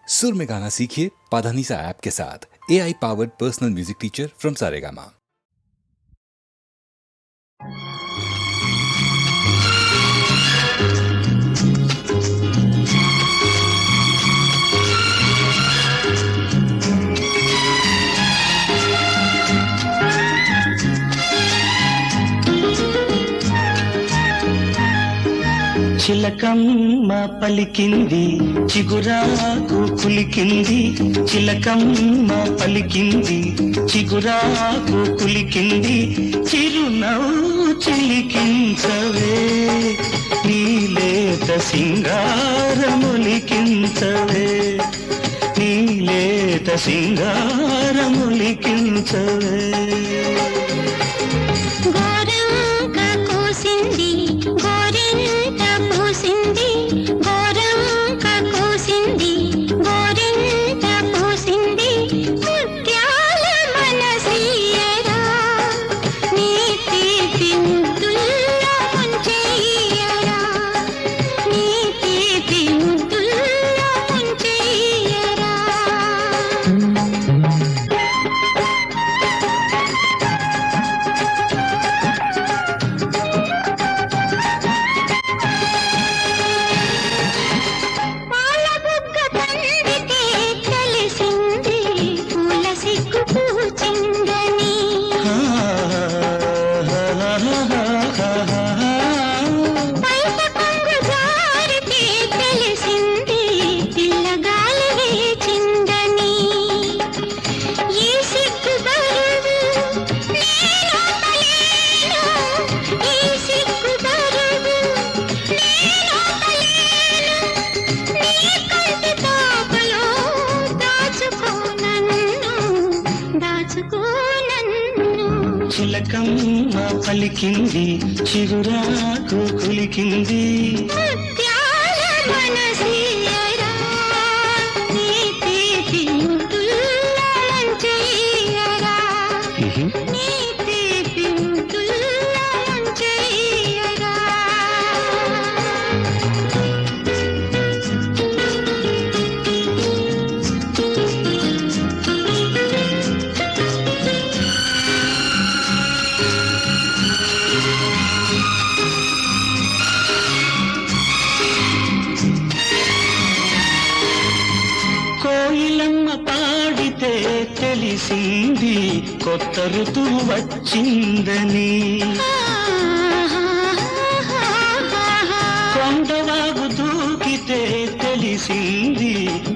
सुर में गाना सीखिए पाधानीसा ऐप के साथ। AI powered personal music teacher from Saregama. చిలకమ్మ పలికింది చిగురాకు కులికింది, చిలకమ్మ పలికింది చిగురాకు కులికింది, చిరునవ్వు చిలికించవే నీలేత సింగారములికించవే, నీలేత సింగారములికించవే. చిలకమ్మ పలికింది చిగురాకు కులికింది, ముత్యాల మనసియరా నీ తీపి ముద్దుల్లో ముంచెయ్యరా, నీ తీపి ముద్దుల్లో ముంచెయ్యరా. కోయిలమ్మ పాడితే తెలిసింది కొత్త ఋతువు వచ్చిందని, కొండవాగు దూకితే తెలిసింది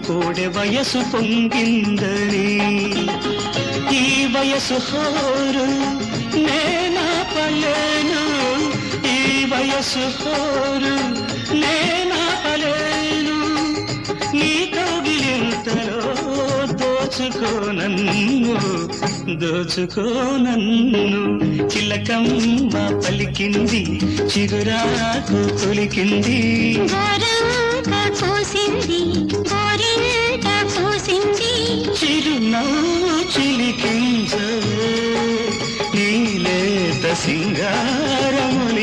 కోడె వయసు పొంగిందని, ఈ వయసు హోరు నేనాపలేను, ఈ వయసు హోరు నేనాపలేను, నీ కౌగిలింతలో దోచుకో నన్ను, దోచుకో నన్ను. చిలకమ్మ పలికింది చిగురాకు కులికింది, చిరునవ్వు చిలికించవే నీలేత సింగారములికించవే.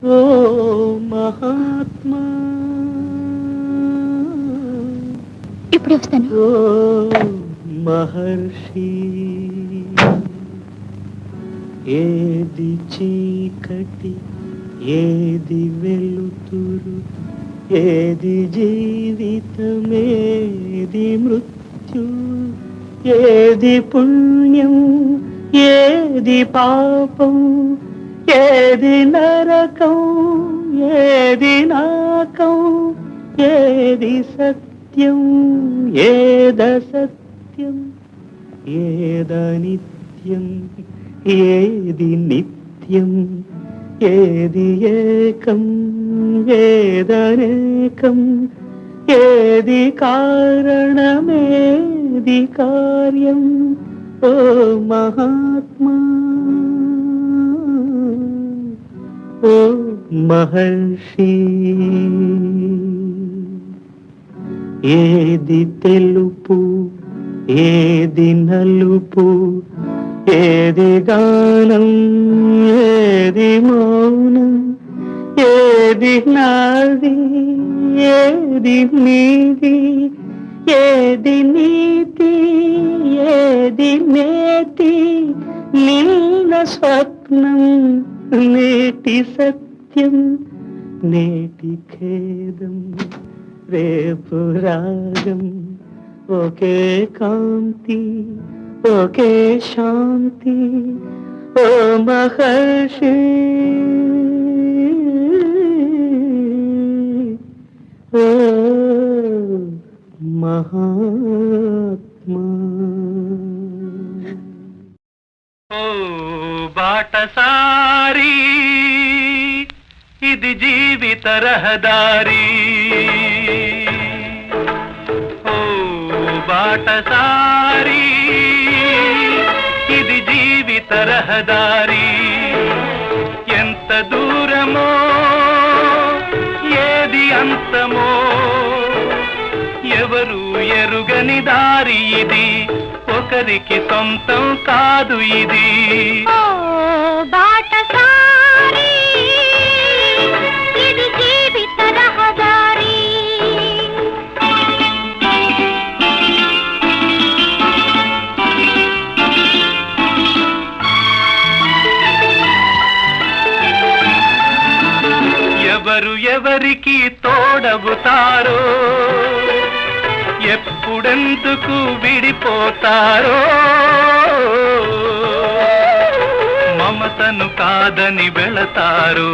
ఓ మహాత్మా, ఇప్పుడు వస్తాను. ఓ మహర్షి, ఏది చీకటి ఏది వెలుతురు, ఏది జీవితమేది మృత్యు, ఏది పుణ్యం ఏది పాపం, ఏది నరకం ఏది నాకం, ఏది సత్యం ఏదసత్యం, ఏదనిత్యం ఏది నిత్యం, ఏది ఏకం ఏదనేకం, ఏది కారణమేది కార్యం. ఓ మహాత్మా, ఓ మహర్షి, ఏది తెలుపు ఏది నలుపు, ఏది గానం ఏది మౌనం ఏది నాది ఏది నీది ఏది నీతి ఏది నేతి నిన్న స్వప్నం నేటి సత్యం నేటి ఖేదం రేపు రాగం ఒకే కాంతి ఒకే శాంతి ఓ మహర్షి ఓ మహాత్మా ఓ బాటసారి ఇది జీవిత రహదారి ఓ బాటసారి ఇది జీవిత రహదారి ఎంత దూరమో ఏది అంతమో ఎవరు ఎరుగని దారి ఇది ఒకరికి సొంతం కాదు ఇది ఓ బాటసారి ఇది జీవిత రహదారి ఎవరు ఎవరికి తోడవుతారో ఎప్పుడెందుకు విడిపోతారో మమతను కాదని వెళతారు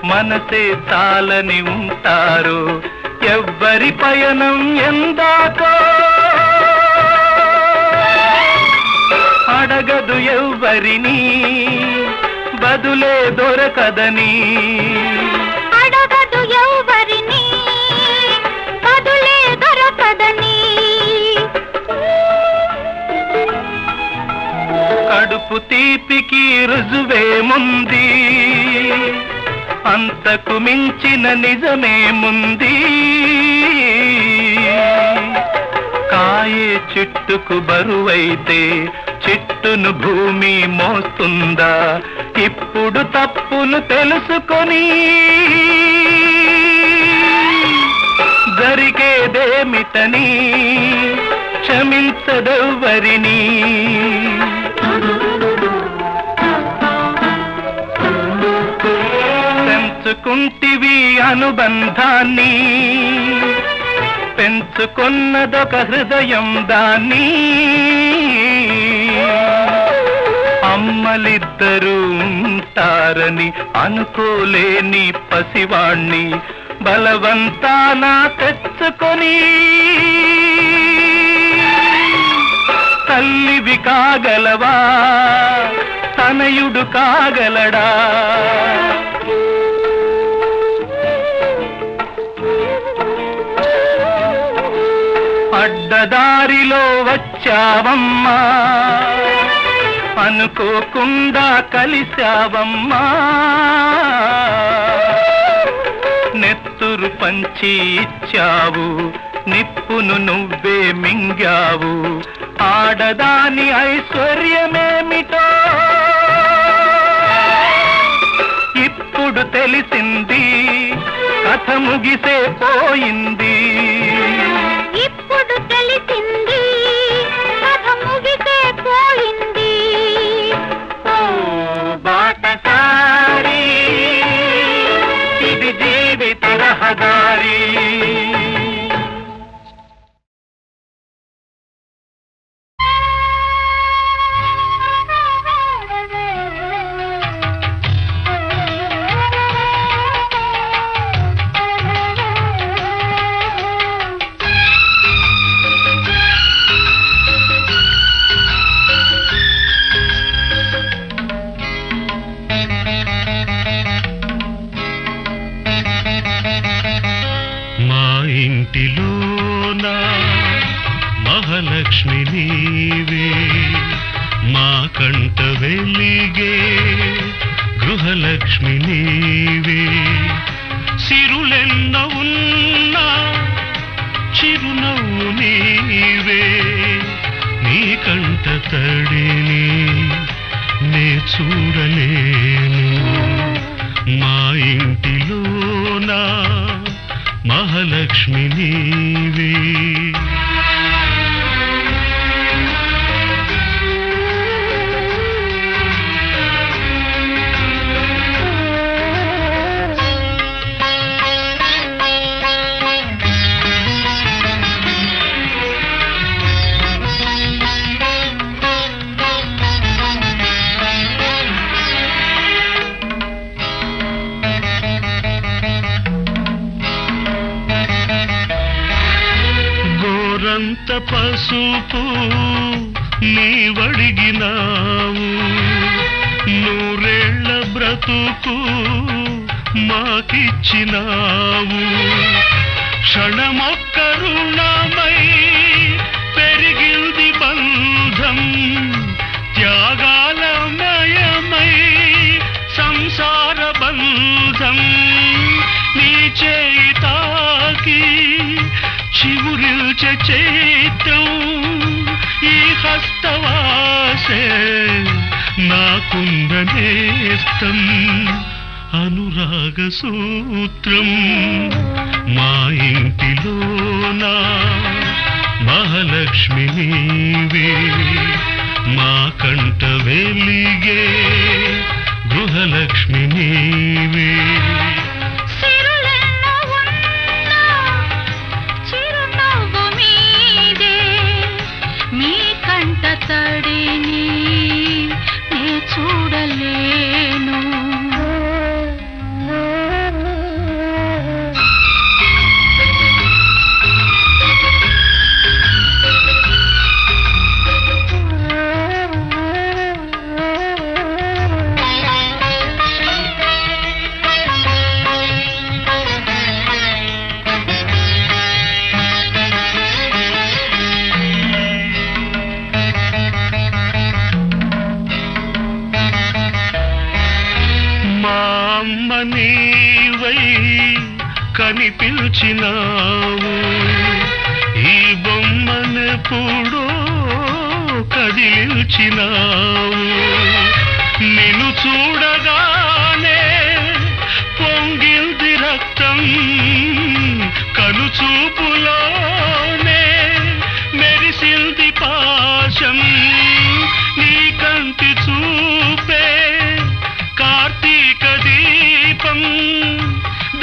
మనసే చాలని ఉంటారు ఎవ్వరి పయనం ఎందాకో అడగదు ఎవ్వరిని బదులే దొరకదని అడగదు ఎవరిని బదులే దొరకదని కడుపు తీపికి రుజువేముంది అంతకు మించిన నిజమేముంది కాయే చెట్టుకు బరువైతే చెట్టును భూమి మోస్తుందా ఇప్పుడు తప్పును తెలుసుకొని జరిగేదేమిటని క్షమించదెవ్వరిని పెంచుకుంటివి అనుబంధాన్ని పెంచుకున్నదొక హృదయం దాన్ని అమ్మలిద్దరూ ఉంటారని అనుకోలేని పసివాణ్ణి బలవంతాన తెచ్చుకొని తల్లివి కాగలవా తనయుడు కాగలడా అడ్డదారిలో వచ్చావమ్మా అనుకోకుండా కలిశావమ్మా నెత్తురు పంచి ఇచ్చావు నిప్పును నువ్వే మింగావు ఆడదాని ఐశ్వర్యమేమిటో ఇప్పుడు తెలిసింది కథ ముగిసే పోయింది ఇప్పుడు తెలిసింది కథ ముగిసే పోయింది ఓ బాటసారి ఇది జీవిత రహదారి ఇంటిలోన మహాలక్ష్మి నీవే మా కంట వెలిగే గృహలక్ష్మి నీవే సిరులెన్న ఉన్నా చిరునవ్వు నీవే నీ కంట తడిని చూడలేను మా ఇంటిలోన మహాలక్ష్మి నీవే గోరంత పసుపు నీవడిగినావు నూరేళ్ల బ్రతుకు మాకిచ్చినావు క్షణమొక్క రుణమై పెరిగింది బంధం త్యాగాలమయమై సంసార బంధం నీ చేయి తాకి చివురిల్చే చైత్రం ఈ హస్తవాసే నాకుందనేస్తం అనురాగ సూత్రం మా ఇంటిలోన మహాలక్ష్మి నీవే మా కంట వెలిగే గృహలక్ష్మి నీవే తడిని నే చూడలేను నీవై కనిపించినావు ఈ బొమ్మనెప్పుడో కదిలించినావు నిన్ను చూడగానే పొంగిల్ది రక్తం కనుచూపులోనే మెరిసిల్ది పాశం నీ కంటి చూపే కార్తీక దీపం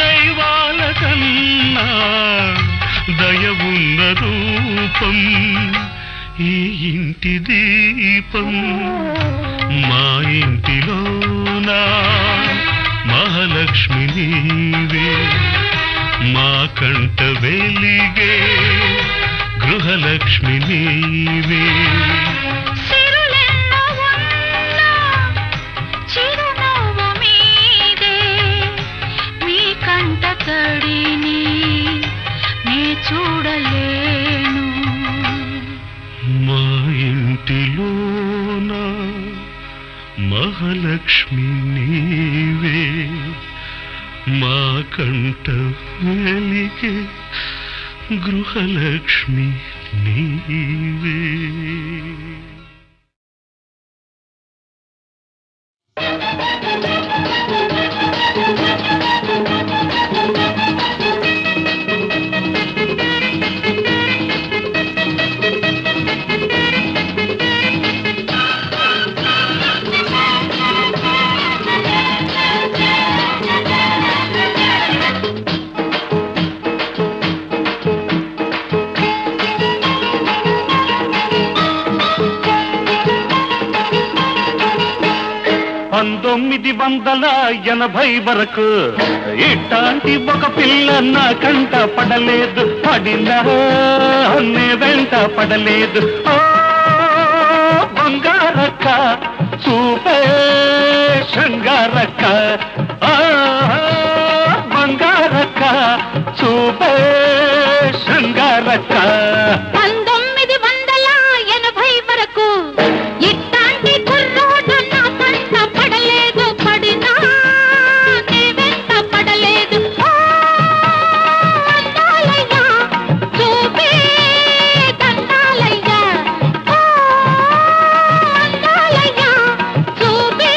దైవాల కన్నా దయవున్న రూపం ఈ ఇంటి దీపం మా ఇంటిలోనా మహాలక్ష్మి నీవే మా కంట వెలిగే గృహలక్ష్మి నీవే తడిని నే చూడలేను మా ఇంటిలోన మహాలక్ష్మి నీవే మా కంట వెలిగే గృహలక్ష్మి నీవే వరకు ఇట్లాంటి ఒక పిల్ల నా కంట పడలేదు పడినా నే వెంట పడలేదు ఓ బంగారక్క చూపే శృంగారక్క బంగారక్క చూపే శృంగారక్క 1980 వరకు ఇట్లాంటి కుర్రోడు నా కంట పడలేదు పడినా నే వెంట పడలేదు అందాలయ్య చూపే దండాలయ్య అందాలయ్య చూపే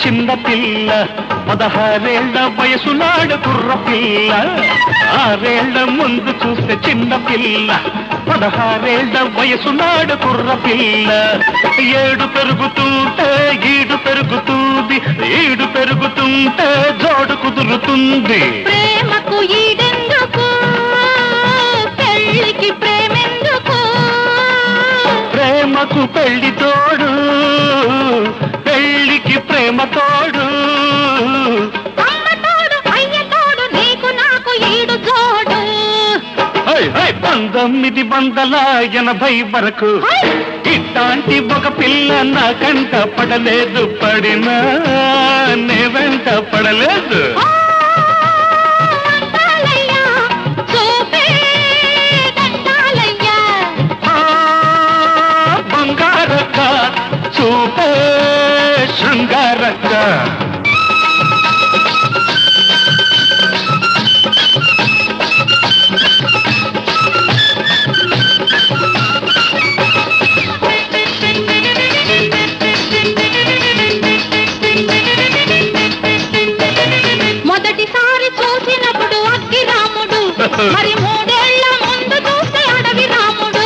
చిన్న పిల్ల 16 వయసు నాడు కుర్ర పిల్ల 6 ముందు చూస్తే చిన్న పిల్ల 16 వయసు నాడు కుర్ర పిల్ల 7 పెరుగుతుంటే ఈడు పెరుగుతుంది ఈడు పెరుగుతుంటే జోడు కుదురుతుంది ప్రేమకు ఈడెందుకు పెళ్ళికి ప్రేమెందుకు ప్రేమకు పెళ్లి తోడు పెళ్లికి ప్రేమ తోడు అమ్మ తోడు అయ్య తోడు నీకు నాకు ఈడు జోడు 1980 వరకు ఇట్లాంటి ఒక పిల్ల నా కంట పడలేదు పడినా నే వెంట పడలేదు అందాలయ్యా చూపే దండాలయ్యా బంగారక్క చూపే శృంగారక్క మొదటిసారి చూసినప్పుడు అగ్గి రాముడు మరి 3 ఏళ్ల ముందు చూస్తే అడవి రాముడు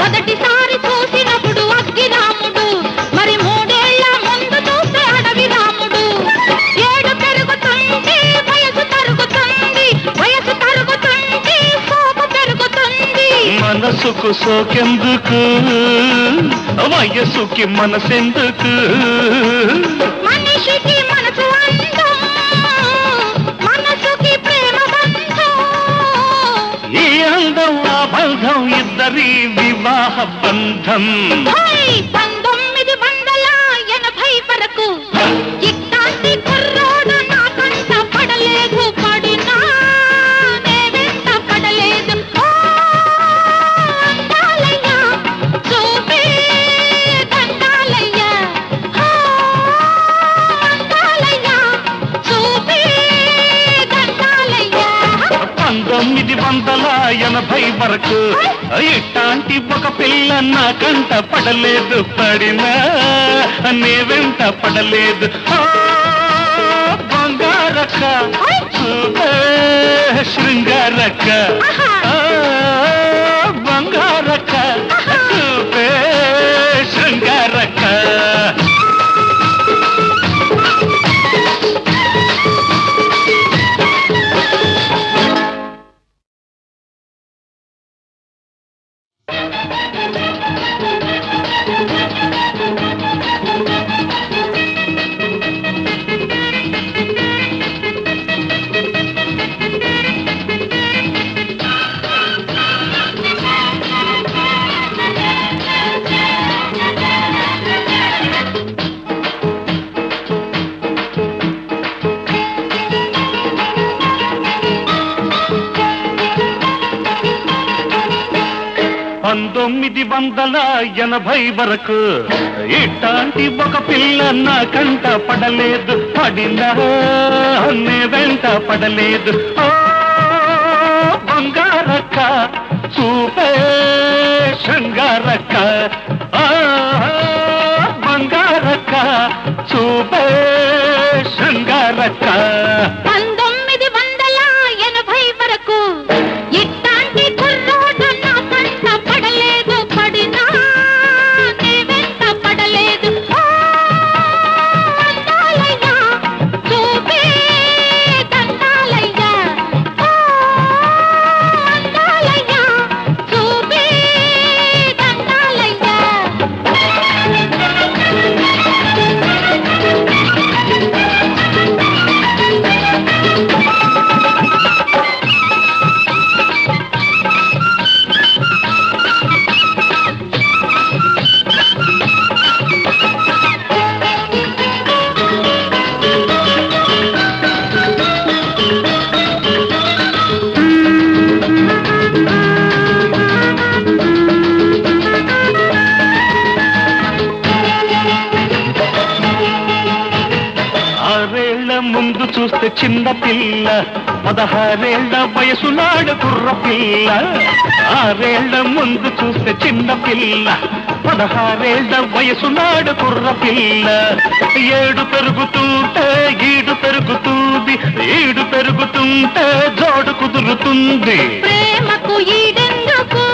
మొదటిసారి చూసినప్పుడు అగ్గి రాముడు మరి 3 ఏళ్ల ముందు చూస్తే అడవి రాముడు 7 పెరుగుతుంది వయసు తరుగుతుంది వయసు తరుగుతుంది సోపు పెరుగుతుంది మనసుకు సోకెందుకు వయసుకి మనసెందుకు మనిషికి మనసు అందం మనసుకి ప్రేమ బంధం ఈ అందం ఆ బంధం ఇద్దరి వివాహ బంధం 1980 వరకు ఇట్లాంటి కుర్రోడు నా కంట పడలేదు పడినా నే వెంట పడలేదు అందాలయ్యా చూపే దండాలయ్యా అందాలయ్యా చూపే దండాలయ్యా 1980 వరకు ఇట్లాంటి ఒక పిల్ల నా కంట పడలేదు పడినా నే వెంట పడలేదు బంగారక్క చూపే శృంగారక్క బంగారక్క చూపే శృంగారక్క వరకు ఇట్లాంటి ఒక పిల్ల నా కంట పడలేదు పడినా నే వెంట పడలేదు బంగారక్క చూపే శృంగారక్క బంగారక్క చూపే శృంగారక్క 1980 వరకు ఇట్లాంటి కుర్రోడు నా కంట పడలేదు పడినా నే వెంట పడలేదు అందాలయ్యా చూపే దండాలయ్యా అందాలయ్యా చూపే దండాలయ్యా చూస్తే చిన్న పిల్ల 16 వయసు నాడు కుర్ర పిల్ల 6 ముందు చూస్తే చిన్న పిల్ల 16 వయసు నాడు కుర్ర పిల్ల 7 పెరుగుతుంటే ఈడు పెరుగుతుంది ఈడు పెరుగుతుంటే జోడు కుదురుతుంది ప్రేమకు ఈడెందుకు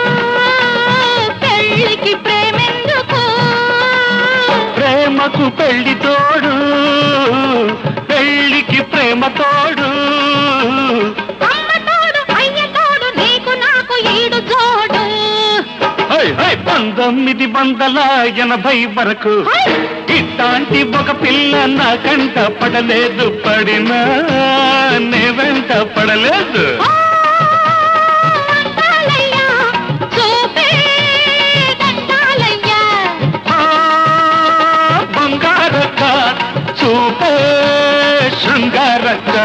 పెళ్ళికి ప్రేమెందుకు ప్రేమకు పెళ్లి తోడు పెళ్లికి ప్రేమ తోడు అమ్మ తోడు అయ్య తోడు నీకు నాకు ఈడు జోడు 1980 వరకు ఇట్లాంటి ఒక పిల్ల నా కంట పడలేదు పడినా నే వెంట పడలేదు అందాలయ్యా చూపే దండాలయ్యా బంగారక్క చూపే శృంగారక్క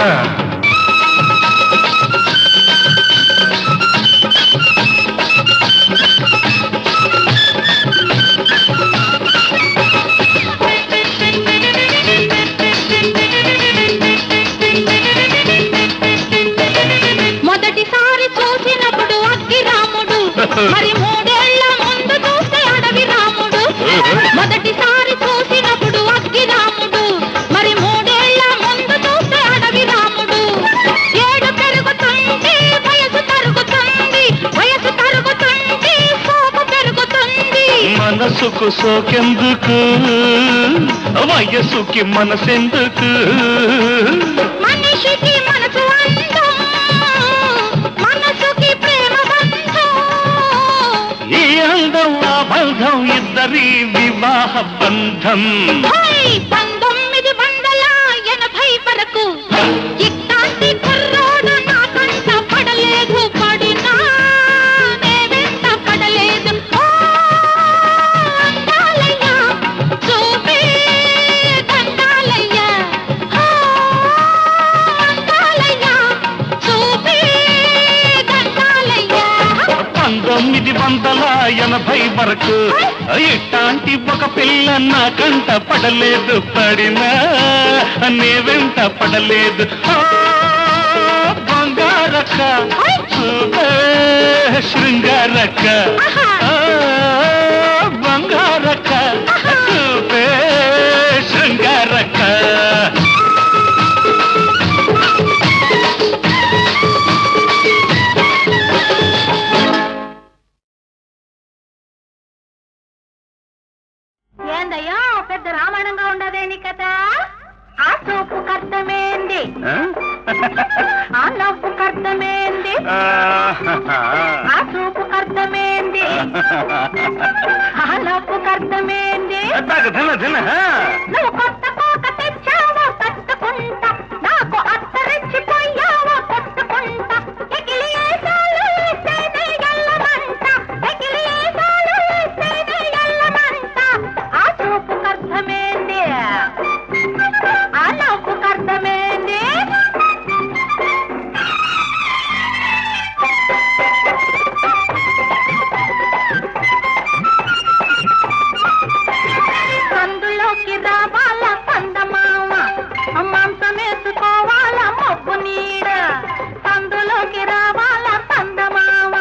మొదటిసారి చూసినప్పుడు అగ్గి రాముడు మరి 3 ఏళ్ల ముందు చూస్తే అడవి రాముడు మొదటిసారి చూసినప్పుడు అగ్గి రాముడు మరి 3 ఏళ్ల ముందు చూస్తే అడవి రాముడు 7 పెరుగుతుంది వయసు తరుగుతుంది వయసు తరుగుతుంది సోపు పెరుగుతుంది మనసుకు సోకెందుకు వయసుకి మనసెందుకు మనిషికి మనసు అందం మనసుకి ప్రేమ బంధం ఈ అందం ఆ బంధం ఇద్దరి వివాహ బంధం 1980 వరకు ఇట్లాంటి కుర్రోడు నా కంట పడలేదు పడినా నే వెంట పడలేదు ఓ అందాలయ్యా చూపే దండాలయ్యా ఓ అందాలయ్యా చూపే దండాలయ్యా 1980 వరకు ఇట్లాంటి ఒక పిల్ల నా కంట పడలేదు పడినా నే వెంట పడలేదు బంగారక్క చూపే శృంగారక్క బంగారక్క చూపే శృంగారక్క ఏందయ్యో పెద్ద రామాయణంగా ఉండదేని కదా ఆ చూపు కర్తమేంది ఆ నవ్వు కర్తమేంది ఆ చూపు కర్తమేంది ఆ నవ్వు కర్తమేంది నువ్వు కొత్త కోక తెచ్చావో కట్టుకుంటా నాకు అత్తరెచ్చిపోయావో కొట్టుకుంటా ఎగిలి ఏసాలు వేస్తేనే ఎల్లమంట ఎగిలి ఏసాలు వేస్తేనే ఎల్లమంట ఆ చూపు కర్తమేంది ఆ నవ్వు కర్తమేంది సందులోకి రావాలా పందమామ మాంసమేసుకోవాలా మొబ్బు నీడ సందులోకి రావాలా పందమామ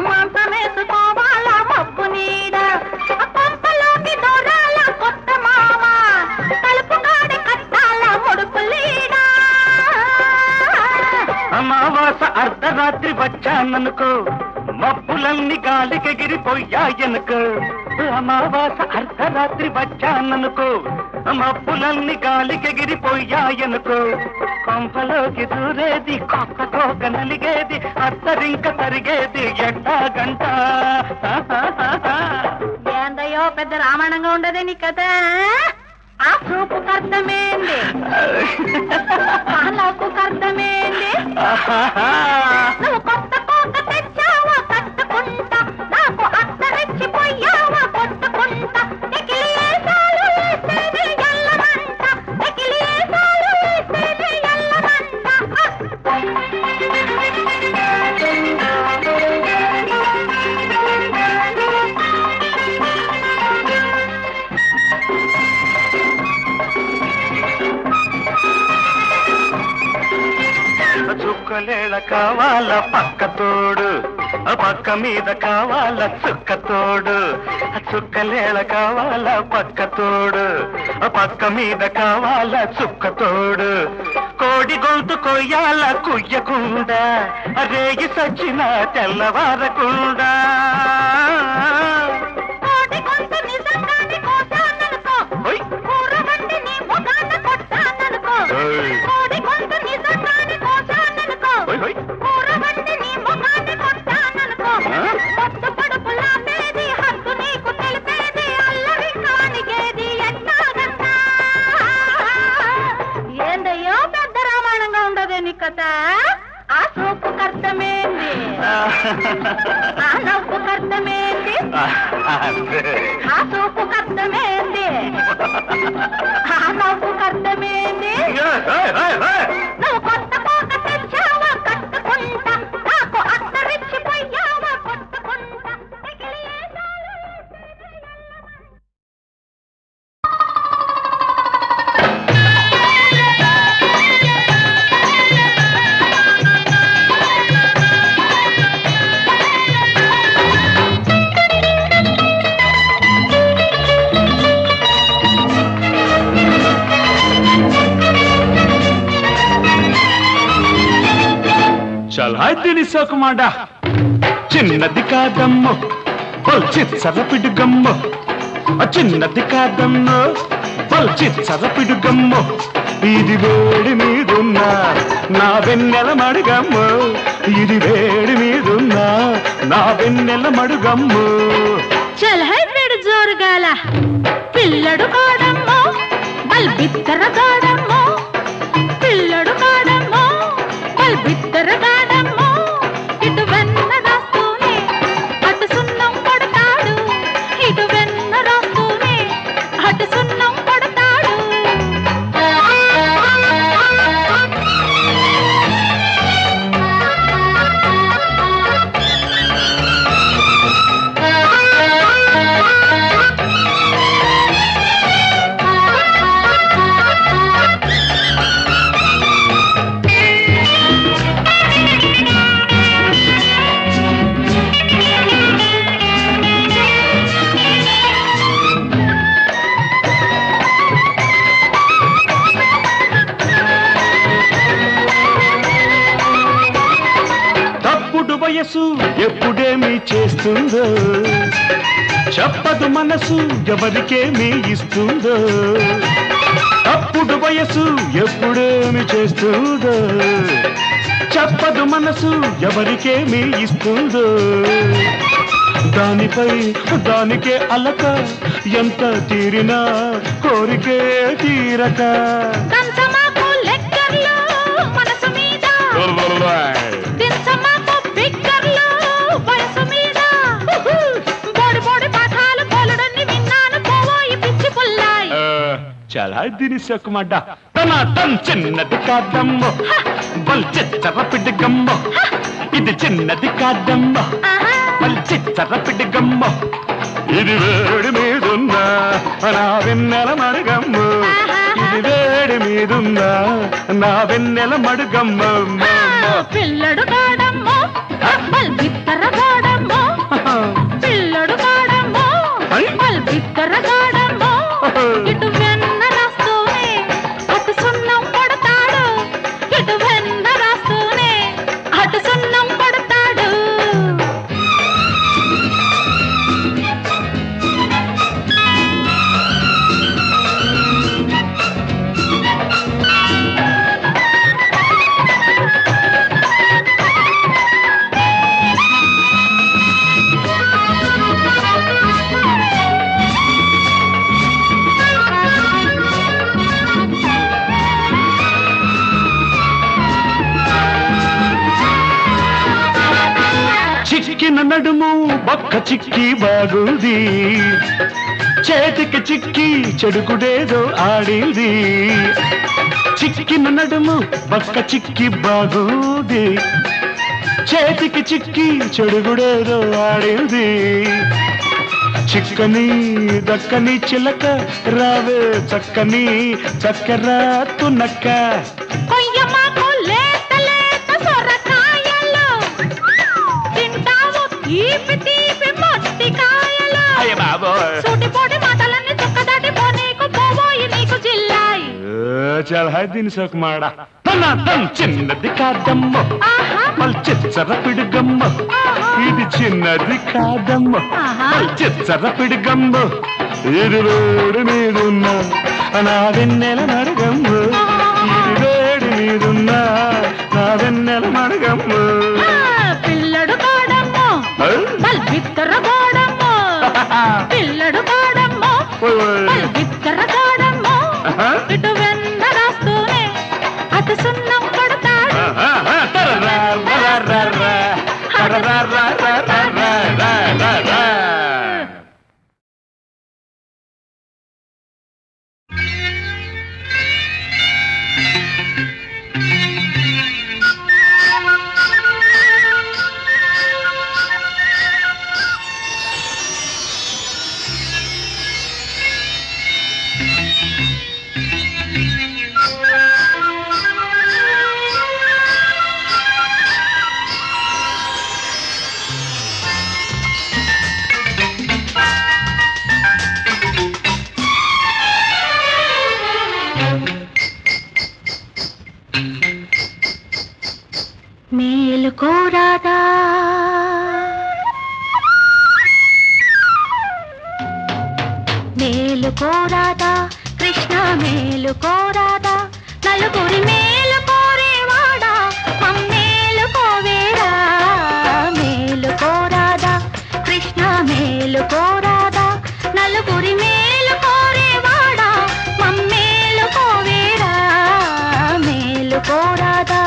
మాంసమేసుకోవాలా మొబ్బు నీడ పంపలోకి దూరాల కొత్త మామ తలుపు గాడి కట్టాల ముడుపు లీడ అమావాస అర్ధరాత్రి వచ్చాననుకో మబ్బులన్నీ గాలికెగిరిపోయాయనుకో అమావాస అర్ధరాత్రి వచ్చాననుకో మబ్బులన్నీ గాలికెగిరిపోయాయనుకో కొంపలోకి దూరేది కొత్త కోక నలిగేది అత్తరింక తరిగేది ఎట్టాగంట ఏందయ్యో పెద్ద రామాయణంగా ఉండదే నీ కదా ఆ చూపు కర్తమేంది ఆ నవ్వు కర్తమేంది నువ్వు కొత్త కోక తెచ్చావో కట్టుకుంటా నాకు అత్తరెచ్చిపోయావో కొట్టుకుంటా ఎగిలి ఏసాలు వేస్తేనే ఎల్లమంట ఎగిలి ఏసాలు వేస్తేనే ఎల్లమంట చుక్కలేళ కావాల పక్క తోడు పక్క మీద కావాల చుక్క తోడు చుక్కలేళ కావాల పక్క తోడు పక్క మీద కావాల చుక్క తోడు కోడి గొంతు కొయ్యాల కుయ్యకుండా రేగి సచ్చిన తెల్లవారకుండా ఏందయ్యో పెద్ద రామాయణంగా ఉండదే నీ కథ ఆ సోపు కర్తమేంది ఆ నవ్వు కర్తమేంది ఆ సోపు కర్తమేంది ఆ నవ్వు కర్తమేంది నువ్వు కొత్త కోట తెచ్చావా కట్టుకుంటా నాకు అత్తరిచ్చిపోయావా కొట్టుకుంటా చలాయిని సోకుమాడ చిన్నది కాదమ్మో చిచ్చరపిడు గమ్మో చిన్నది కాదమ్మో చిచ్చరపిడు గమ్మో ఇది వేడి మీదున్నా నా వెన్నెల మడుగమ్మో ఇది వేడి మీదున్నా నా వెన్నెల మడుగమ్మో చల్ హైబ్రిడ్ జోరుగాల పిల్లడు కాడమ్మో బల్బిత్తర కాడమ్మో పిల్లడు కాడమ్మో బల్బిత్తర కాడమ్మో ఇటు వెన్న రాస్తూనే అటు సున్నం కొడతాడు ఇటు వెన్న రాస్తూనే అటు సున్నం కొడతాడు వయసు ఎప్పుడేమి చేస్తుందో చెప్పదు మనసు ఎవరికేమి ఇస్తుందో అప్పుడు వయసు ఎప్పుడేమి చేస్తుందో చెప్పదు మనసు ఎవరికేమి ఇస్తుందో దానిపై దానికే అలక ఎంత తీరినా కోరికే తీరక చాలా దీని సోకుమాడ తన తన్ చిన్నది కాదమ్మో బల్ చిచ్చరపిడి గమ్మో ఇది చిన్నది కాదమ్మో బల్ చిచ్చరపిడి గమ్మో ఇది వేడి మీదున్నా నా వెన్నెల మడుగమ్మో ఇది వేడి మీదున్నా నా వెన్నెల మడుగమ్మో పిల్లడు కాడమ్మో బల్బిత్తర కాడమ్మో పిల్లడు కాడమ్మో బల్బిత్తర కాడమ్మో ఇటు వెన్న రాస్తూనే అటు సున్నం కొడతాడు ఇటు వెన్న రాస్తూనే అటు సున్నం కొడతాడు చిక్కిన నడుము బక్క చిక్కి బాగుంది చేతికి చిక్కి చెడుకుడేదో ఆడింది చిక్కిన నడుము బక్క చిక్కి బాగుంది చేతికి చిక్కి చెడుగుడేదో ఆడింది చిక్కని దక్కని చిలక రావే చక్కని చక్కర తునక్క కొయ్యమాకు లేత లేత సొర తీపి తీపి మొట్టికాయలు అయ్య బాబోయ్ సూటిపోటి మాటలన్నీ చుక్కదాటి నీకు పోబోయి నీకు జిల్లాయి చాలా దీని సోకు మాడ తన చిన్నది కాదమ్మ ఆహా మళ్ళీ చిచ్చర పిడుగమ్మ ఇది చిన్నది కాదమ్మ ఆహా. మళ్ళీ చిచ్చర పిడుగమ్మ ఇది వేడి మీదున్నా నా వెన్నెల మడగమ్మ ఇది వేడి మీదున్నా నా వెన్నెల మడగమ్మ ఆ, పిల్లడు కాడమ్మో బల్బిత్తర కాడమ్మో పిల్లడు కాడమ్మో బల్బిత్తర కాడమ్మో ఇటు వెన్న రాస్తూనే అటు సున్నం కొడతాడు మేలుకోరాదా మేలుకోరాదా కృష్ణ మేలుకోరాదా నలుగురి మేలు కోరేవాడా మమ్మేలుకోవేరా మేలుకోరాదా కృష్ణ మేలుకోరాదా నలుగురి మేలు కోరేవాడా మమ్మేలుకోవేరా మేలుకోరాదా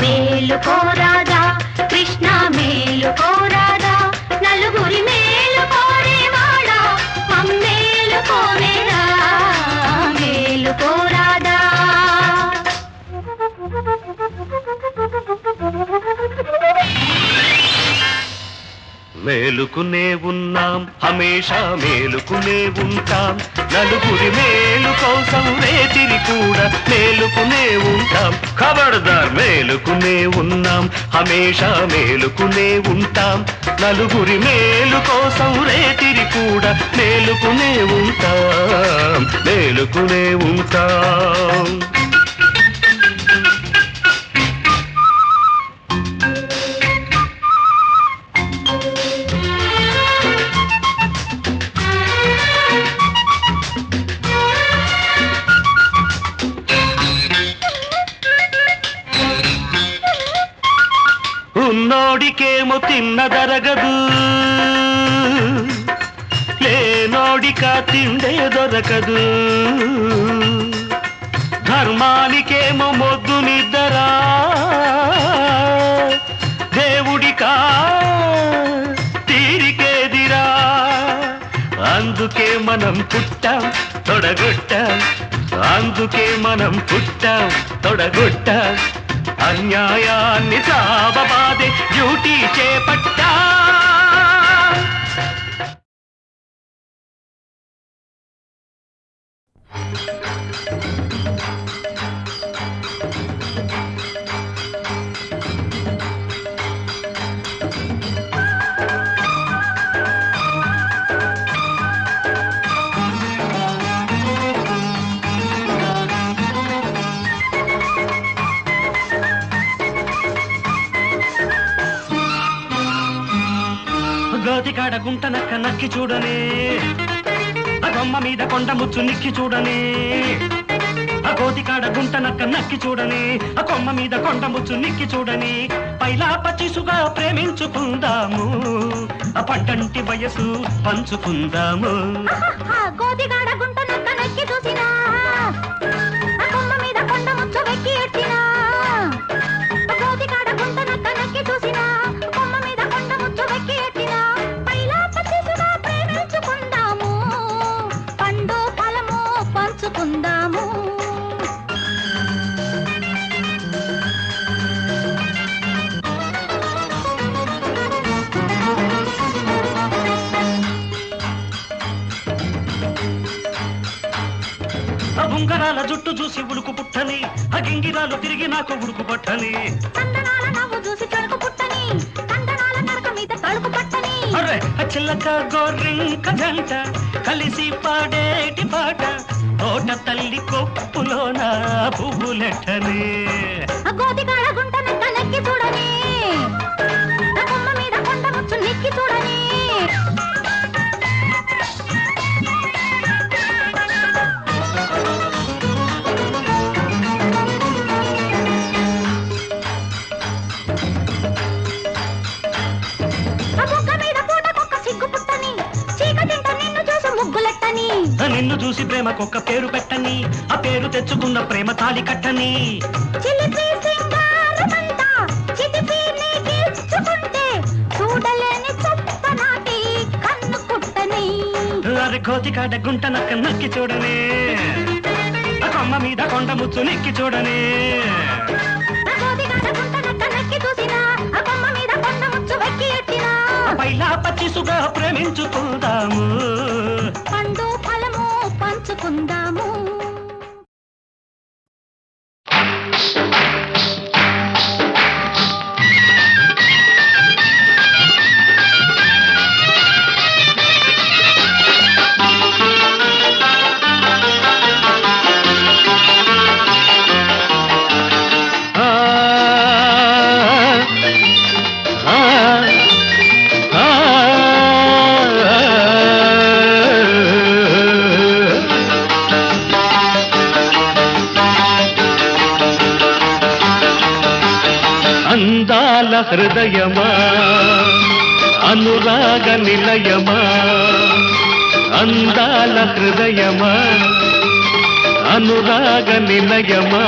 మేలుకోరాదా కృష్ణ మేలుకోరాదా నలుగురి మేలు కోరేవాడా మమ్మేలుకోవేరా మేలుకోరాదా మేలుకునే ఉన్నాం హమేషా మేలుకునే ఉంటాం నలుగురి మేలు కోసం రేతిరి కూడా మేలుకునే ఉంటాం ఖబర్దార్ మేలుకునే ఉన్నాం హమేషా మేలుకునే ఉంటాం నలుగురి మేలు కోసం రేతిరి కూడా మేలుకునే ఉంటాం మేలుకునే ఉంటాం ఉన్నోడికేమో తిన్నదరగదు లేనోడిక తిండే దొరకదు ధర్మానికేమో మొద్దు నిద్దరా దేవుడికా తీరికేదిరా అందుకే మనం పుట్టాం తొడగొట్టాం అందుకే మనం పుట్టాం తొడగొట్టాం అన్యాయాన్ని సాబబాదే డ్యూటీ చేపట్టా కాడ గుంట నక్క నక్కి చూడనే ఆ కొమ్మ మీద కొండ ముచ్చు నిక్కి చూడనే ఆ కోతి కాడ గుంట నక్క నక్కి చూడని ఆ కొమ్మ మీద కొండ ముచ్చు నిక్కి చూడని పైలా పచ్చిసుగా ప్రేమించుకుందాము ఆ పంటంటి వయసు పంచుకుందాము కోతిగాడ గుంట నక్క నక్కి చూసినా ఆ కొమ్మ మీద కొండ ముచ్చు వెక్కి ఎట్టినా కోతిగాడ గుంట నక్క నక్కి చూసినా కొమ్మ మీద కొండ ముచ్చు వెక్కి ఎట్టినా పైలా పచ్చిసుగా ప్రేమించుకుందాము పండు ఫలము పంచుకుందాము ఉంగరాల జుట్టు చూసి ఉడుకు పుట్టని ఆ గింగిరాలు తిరిగి నాకు ఉడుకు పట్టని కందనాల నవ్వు చూసి తడుకు పుట్టని కందనాల నడక మీద తడుకు పట్టని అరే ఆ చిల్లక గోరింక జంట కలిసి పాడేటి పాట తోట తల్లి కొప్పులోన పువ్వులెట్టని ఆ గోతిగాడ గుంట నక్క నక్కి చూడని ఆ కొమ్మ మీద కొండ ముచ్చు నిక్కి చూడని నిన్ను చూసి ప్రేమకొక్క పేరు పెట్టని ఆ పేరు తెచ్చుకున్న ప్రేమ తాళి కట్టని అరే కోతికాడ గుంట నక్క నక్కి చూడని ఆ కొమ్మ మీద కొండ ముచ్చు నెక్కి చూడని పైలా పచ్చిసుగా ప్రేమించుకుందాము పండు ఫలము పంచుకుందాము అందాల హృదయమా అనురాగ నిలయమా అందాల హృదయమా అనురాగ నిలయమా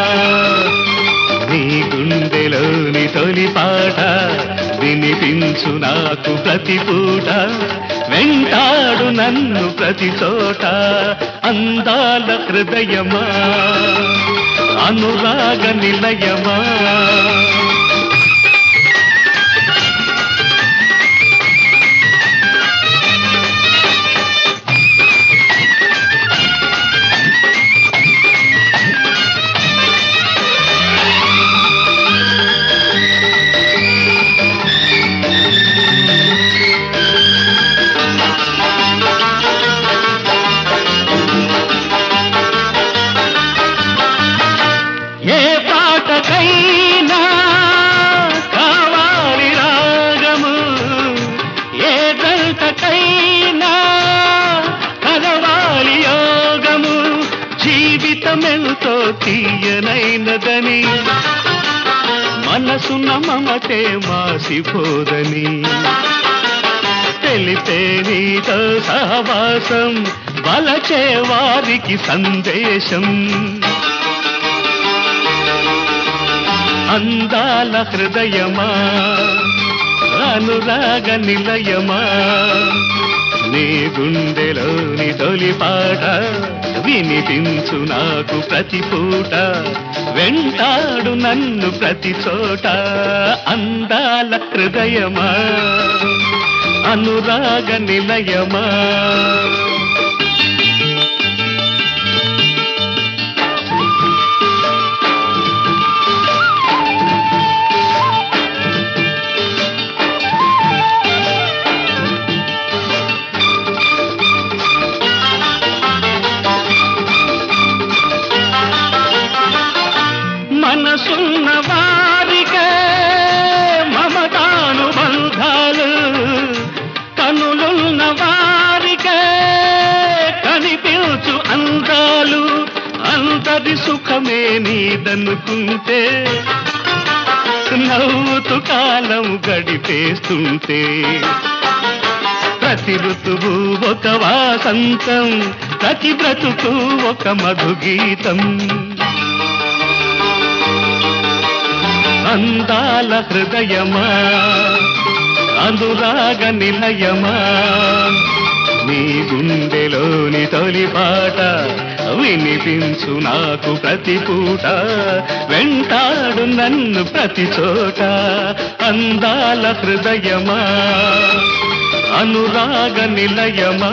నీ గుండెలోని తొలి పాట వినిపించు నాకు ప్రతి పూట వెంటాడు నన్ను ప్రతి చోట అందాల హృదయమా అనురాగ నిలయమా ఏ పాటకైనా కావాలి రాగము ఏ జంటకైనా కలవాలి యోగము జీవితమెంతో తీయనైనదని మనసున మమతే మాసిపోదని తెలిపే నీతో సహవాసం వలచే వారికి సందేశం అందాల హృదయమా అనురాగ నిలయమా నీ గుండెలోని తొలి పాట వినిపించు నాకు ప్రతి పూట వెంటాడు నన్ను ప్రతి చోట అందాల హృదయమా అనురాగ నిలయమా మనసున్న వారికే మమతానుబంధాలు కనులు వారికే కనిపించు అందాలు అందరి సుఖమే నీదనుకుంటే నవ్వుతూ కాలం గడిపేస్తుంటే ప్రతి ఋతువు ఒక వాసంతం ప్రతి బ్రతుకు ఒక మధుగీతం అందాల హృదయమా అనురాగ నిలయమా నీ గుండెలోని తొలి పాట వినిపించు నాకు ప్రతి పూట వెంటాడు నన్ను ప్రతి చోట అందాల హృదయమా అనురాగ నిలయమా